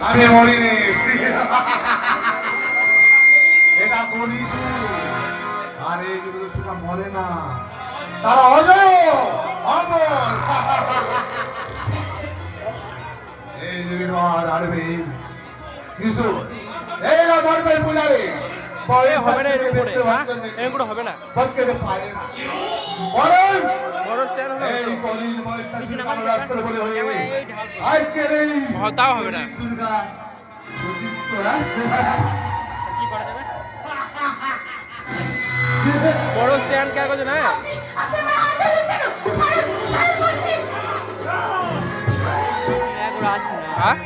আমি মরিনি। এটা কলিযুগ, আর এই যুগে সেটা মরে না, তারা অজয় অমর। এই যুগের আর আরবে কিছু এই মরবে পূজারে হবে না, এরকম হবে না, বলতে পারে না। বলেন বড় স্ট্যান্ড হলো এই কলির ময়সা কামড় রাস্তার বলে হয়ে আজকের এই তাও হবে না, দুর্গা কি করা যাবে? বড় স্ট্যান্ড কে করছে না? এগুলো আসছে না। হ্যাঁ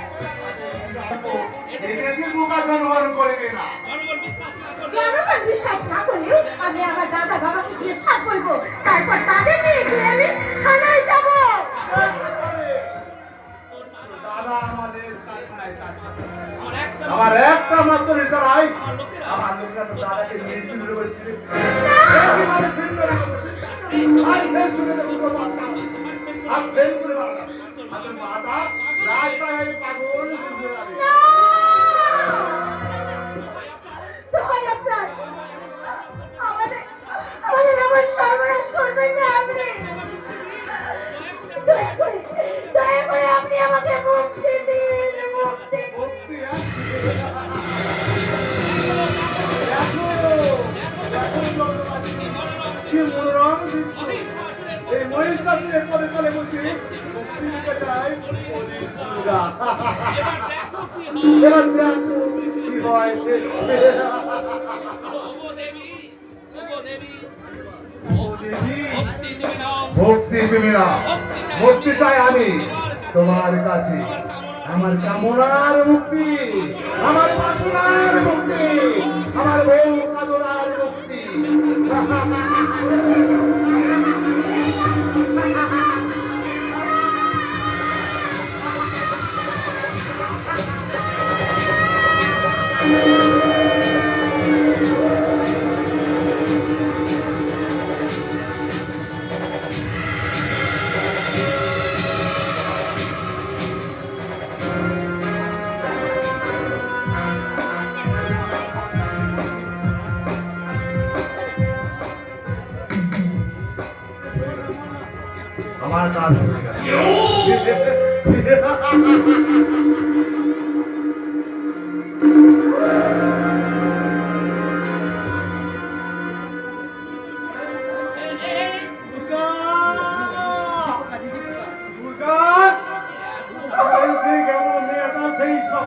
জনগণ বিশ্বাস না করলেও আমি আমার দাদা বাবাকে গিয়ে সাপ বলবো, তারপর তাদের নিয়ে গিয়ে আমি থানায় যাব। আমার একটা মাত্র রিসারাই আমার লোকরা তো দাদাকে নিয়ে শুরু করেছিল। আর সেই শুনে তো পুরো বাচ্চা আর ফেল করে বাড়া আপনার মাটা রাস্তায় পাগল হয়ে যাবে। আমাদের আমার সর্বনাশ করবেন না আপনি। দয়া করে আপনি আমাকে মুক্তি দিন, মুক্তি কি মনোরম দৃশ্য! এই মহিষাসুরের পদে তলে বসে মুক্তি দিতে চায় অলির দুর্গা। এবার দেখো কি হয়। ভক্তি বিমিনা মুক্তি চাই আমি তোমার কাছে, আমার কামনার মুক্তি, আমার বাসনার মুক্তি, আমার বউ সাধনার মুক্তি। আমার কাজ হয়ে গেছে।